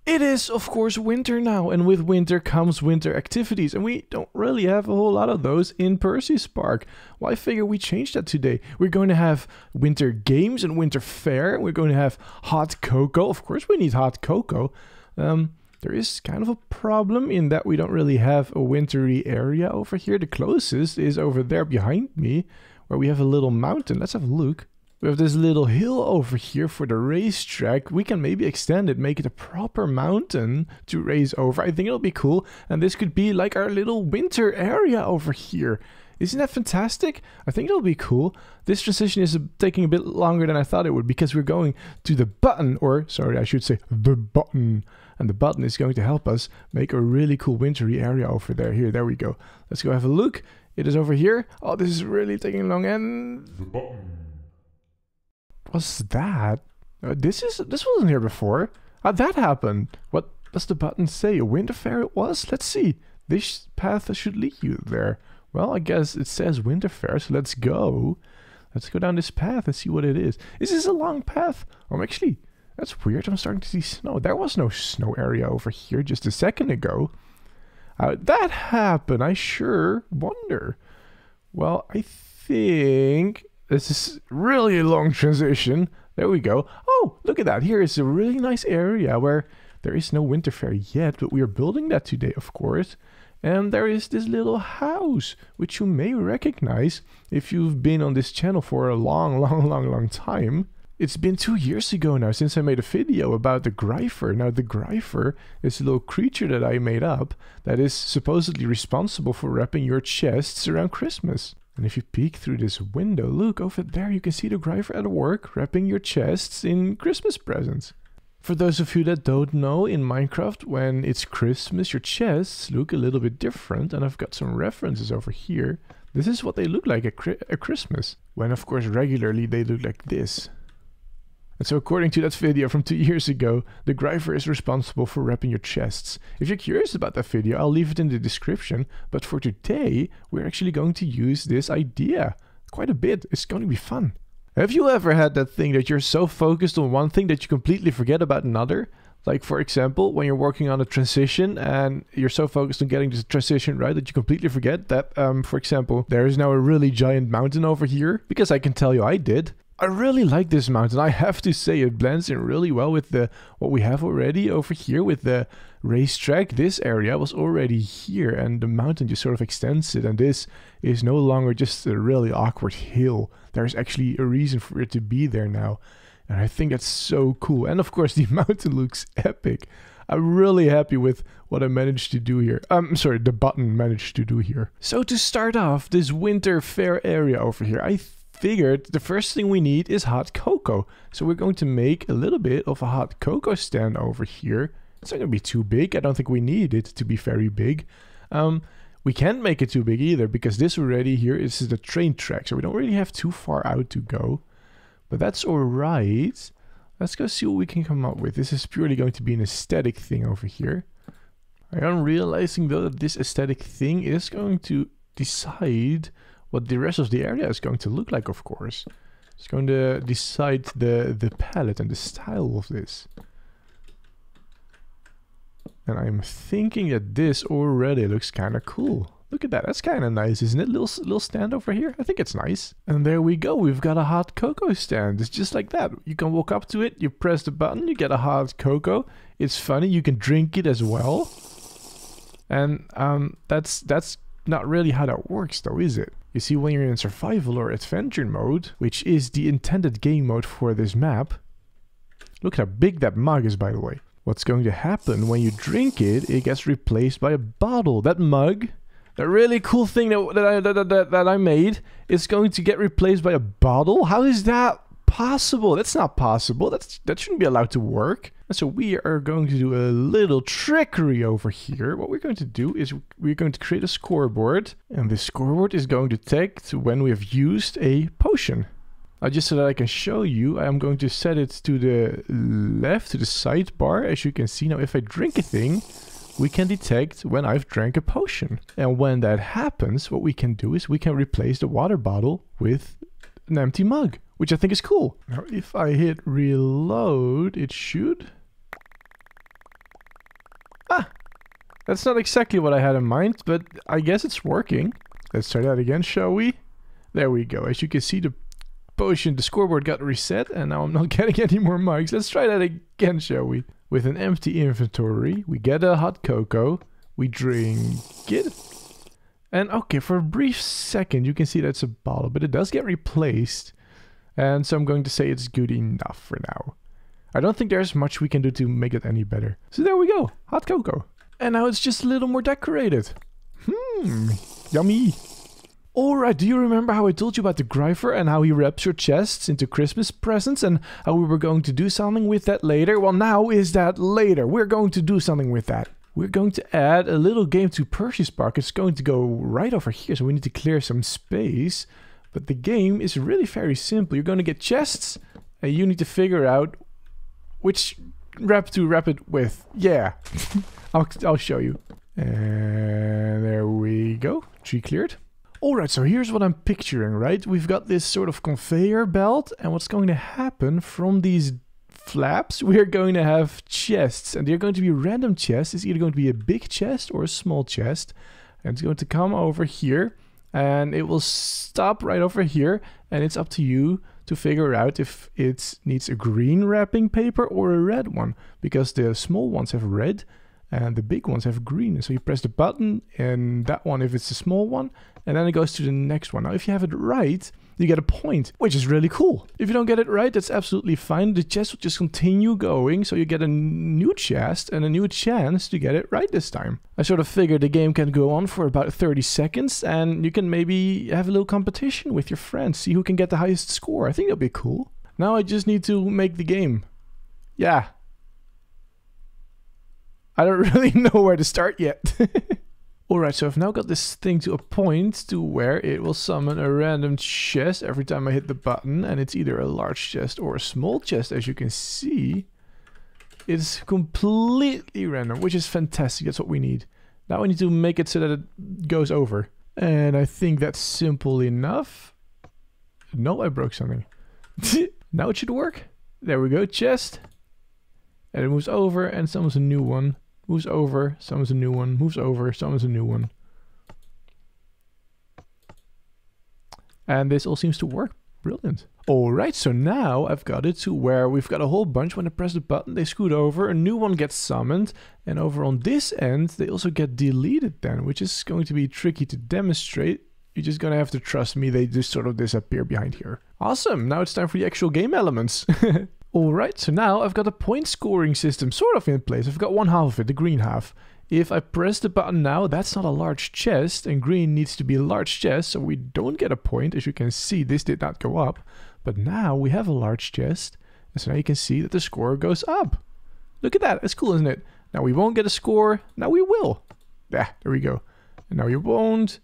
It is, of course, winter now, and with winter comes winter activities, and we don't really have a whole lot of those in Percy's Park. Well, I figure we change that today. We're going to have winter games and winter fair. We're going to have hot cocoa. Of course, we need hot cocoa. There is kind of a problem in that we don't really have a wintry area over here. The closest is over there behind me, where we have a little mountain. Let's have a look. We have this little hill over here for the racetrack. We can maybe extend it, make it a proper mountain to race over. I think it'll be cool. And this could be like our little winter area over here. Isn't that fantastic? I think it'll be cool. This transition is taking a bit longer than I thought it would because we're going to the button, or sorry, I should say the button. And the button is going to help us make a really cool wintry area over there. Here, there we go. Let's go have a look. It is over here. Oh, this is really taking long. And The button. what's that? This wasn't here before. How'd that happen? What does the button say? A winter fair it was? Let's see. This path should lead you there. Well, I guess it says winter fair, so let's go. Let's go down this path and see what it is. Is this a long path? Actually, that's weird. I'm starting to see snow. There was no snow area over here just a second ago. How'd that happen? I sure wonder. Well, I think this is really a long transition. There we go. Oh, look at that. Here is a really nice area where there is no winter fair yet, but we are building that today, of course. And there is this little house, which you may recognize if you've been on this channel for a long time. It's been 2 years ago now since I made a video about the Gripher. Now, the Gripher is a little creature that I made up that is supposedly responsible for wrapping your chests around Christmas. And if you peek through this window, look over there, you can see the Gripher at work wrapping your chests in Christmas presents. For those of you that don't know, in Minecraft, when it's Christmas, your chests look a little bit different, and I've got some references over here. This is what they look like at Christmas, when of course regularly they look like this. And so according to that video from 2 years ago, the Gripher is responsible for wrapping your chests. If you're curious about that video, I'll leave it in the description, but for today, we're actually going to use this idea quite a bit. It's going to be fun. Have you ever had that thing that you're so focused on one thing that you completely forget about another? Like, for example, when you're working on a transition and you're so focused on getting the transition right that you completely forget that, for example, there is now a really giant mountain over here, because I can tell you I did. I really like this mountain. I have to say it blends in really well with what we have already over here with the racetrack. This area was already here and the mountain just sort of extends it, and this is no longer just a really awkward hill. There's actually a reason for it to be there now, and I think that's so cool. And of course the mountain looks epic. I'm really happy with what I managed to do here. The button managed to do here. So to start off this winter fair area over here, I figured the first thing we need is hot cocoa. So we're going to make a little bit of a hot cocoa stand over here. It's not going to be too big. I don't think we need it to be very big. We can't make it too big either, because this already here is the train track. So we don't really have too far out to go. But that's alright. Let's go see what we can come up with. This is purely going to be an aesthetic thing over here. I am realizing though that this aesthetic thing is going to decide what the rest of the area is going to look like, of course. It's going to decide the palette and the style of this. And I'm thinking that this already looks kind of cool. Look at that, that's kind of nice, isn't it? Little stand over here. I think it's nice. And there we go, we've got a hot cocoa stand. It's just like that. You can walk up to it, you press the button, you get a hot cocoa. It's funny, you can drink it as well. And that's not really how that works though, is it? You see, when you're in survival or adventure mode, which is the intended game mode for this map. Look how big that mug is, by the way. What's going to happen when you drink it, it gets replaced by a bottle. That mug, that really cool thing that I made, is going to get replaced by a bottle? How is that possible? That's not possible. That shouldn't be allowed to work. And so we are going to do a little trickery over here. What we're going to do is we're going to create a scoreboard. And this scoreboard is going to detect when we have used a potion. Now, just so that I can show you, I'm going to set it to the left, to the sidebar. As you can see now, if I drink a thing, we can detect when I've drank a potion. And when that happens, what we can do is we can replace the water bottle with an empty mug, which I think is cool. Now, if I hit reload, it should That's not exactly what I had in mind, but I guess it's working. Let's try that again, shall we? There we go. As you can see, the scoreboard got reset, and now I'm not getting any more mugs. Let's try that again, shall we? With an empty inventory, we get a hot cocoa, we drink it. And okay, for a brief second, you can see that's a bottle, but it does get replaced. And so I'm going to say it's good enough for now. I don't think there's much we can do to make it any better. So there we go, hot cocoa. And now it's just a little more decorated. Yummy. Alright, do you remember how I told you about the Gripher and how he wraps your chests into Christmas presents and how we were going to do something with that later? Well, now is that later. We're going to do something with that. We're going to add a little game to Percy's park. It's going to go right over here, so we need to clear some space. But the game is really very simple. You're going to get chests and you need to figure out which wrap to wrap it with. Yeah, I'll show you. And there we go. Tree cleared. Alright, so here's what I'm picturing, right? We've got this sort of conveyor belt, and what's going to happen from these flaps, we're going to have chests, and they're going to be random chests. It's either going to be a big chest or a small chest, and it's going to come over here, and it will stop right over here, and it's up to you to figure out if it needs a green wrapping paper or a red one, because the small ones have red, and the big ones have green. So you press the button, and that one if it's a small one, and then it goes to the next one. Now if you have it right, you get a point, which is really cool. If you don't get it right, that's absolutely fine. The chest will just continue going, so you get a new chest and a new chance to get it right this time. I sort of figured the game can go on for about 30 seconds, and you can maybe have a little competition with your friends, see who can get the highest score. I think that'll be cool. Now I just need to make the game. Yeah. I don't really know where to start yet. Alright, so I've now got this thing to a point to where it will summon a random chest every time I hit the button, and it's either a large chest or a small chest, as you can see. It's completely random, which is fantastic. That's what we need. Now we need to make it so that it goes over. And I think that's simple enough. No, I broke something. Now it should work. There we go, chest. And it moves over and summons a new one. Moves over, summons a new one, moves over, summons a new one. And this all seems to work. Brilliant. Alright, so now I've got it to where we've got a whole bunch. When I press the button, they scoot over, a new one gets summoned, and over on this end, they also get deleted then, which is going to be tricky to demonstrate. You're just gonna have to trust me, they just sort of disappear behind here. Awesome, now it's time for the actual game elements. Alright, so now I've got a point scoring system sort of in place. I've got one half of it, the green half. If I press the button now, that's not a large chest, and green needs to be a large chest, so we don't get a point. As you can see, this did not go up. But now we have a large chest, and so now you can see that the score goes up. Look at that, that's cool, isn't it? Now we won't get a score, now we will. Yeah, there we go. And now we won't,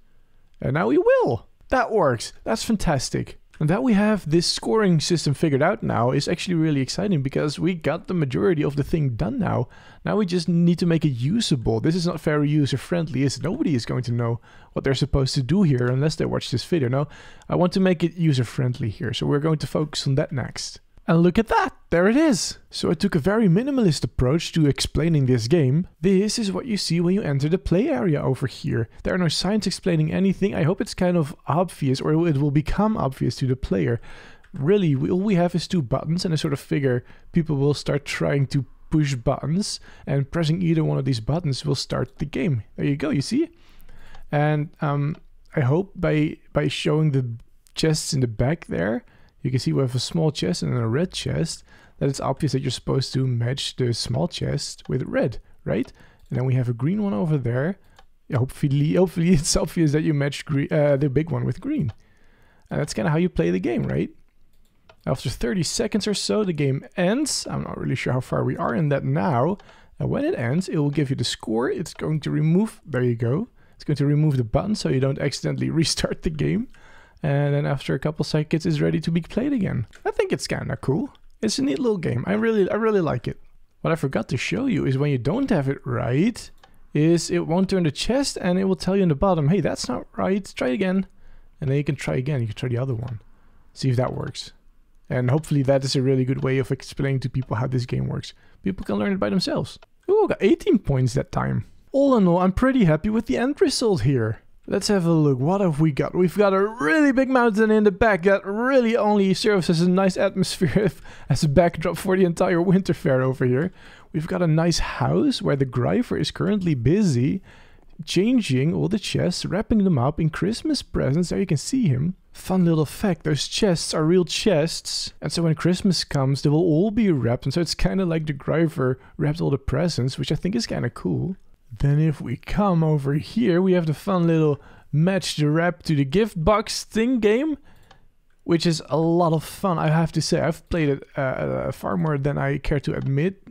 and now we will. That works, that's fantastic. And that we have this scoring system figured out now is actually really exciting, because we got the majority of the thing done now. Now we just need to make it usable. This is not very user friendly, is it? Nobody is going to know what they're supposed to do here unless they watch this video. No, I want to make it user friendly here, so we're going to focus on that next. And look at that, there it is. So I took a very minimalist approach to explaining this game. This is what you see when you enter the play area over here. There are no signs explaining anything. I hope it's kind of obvious, or it will become obvious to the player. Really, all we have is two buttons, and I sort of figure people will start trying to push buttons, and pressing either one of these buttons will start the game. There you go, you see? And I hope by showing the chests in the back there, you can see we have a small chest and a red chest, that it's obvious that you're supposed to match the small chest with red, right? And then we have a green one over there. Yeah, hopefully it's obvious that you match the big one with green. And that's kind of how you play the game, right? After 30 seconds or so, the game ends. I'm not really sure how far we are in that now. And when it ends, it will give you the score. It's going to remove, there you go. It's going to remove the button so you don't accidentally restart the game. And then after a couple seconds, it's ready to be played again. I think it's kind of cool. It's a neat little game. I really like it. What I forgot to show you is when you don't have it right, is it won't turn the chest and it will tell you in the bottom, hey, that's not right, try again. And then you can try again, you can try the other one. See if that works. And hopefully that is a really good way of explaining to people how this game works. People can learn it by themselves. Ooh, got 18 points that time. all in all, I'm pretty happy with the end result here. Let's have a look. What have we got? We've got a really big mountain in the back that really only serves as a nice atmosphere as a backdrop for the entire winter fair over here. We've got a nice house where the Gripher is currently busy changing all the chests, wrapping them up in Christmas presents. There you can see him. Fun little fact, those chests are real chests. And so when Christmas comes, they will all be wrapped. And so it's kind of like the Gripher wrapped all the presents, which I think is kind of cool. Then if we come over here, we have the fun little match the wrap to the gift box thing game, which is a lot of fun. I have to say, I've played it far more than I care to admit.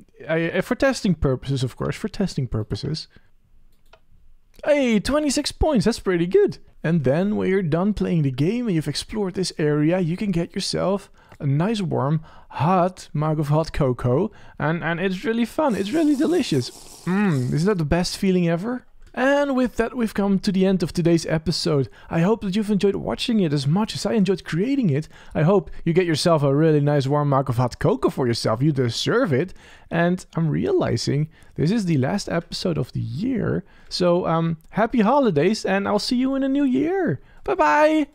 For testing purposes, of course, for testing purposes. Hey, 26 points, that's pretty good. And then when you're done playing the game and you've explored this area, you can get yourself a nice warm hot mug of hot cocoa, and it's really fun, it's really delicious. Isn't that the best feeling ever? And with that, we've come to the end of today's episode. I hope that you've enjoyed watching it as much as I enjoyed creating it. I hope you get yourself a really nice warm mug of hot cocoa for yourself. You deserve it. And I'm realizing this is the last episode of the year. So happy holidays, and I'll see you in the new year. Bye-bye!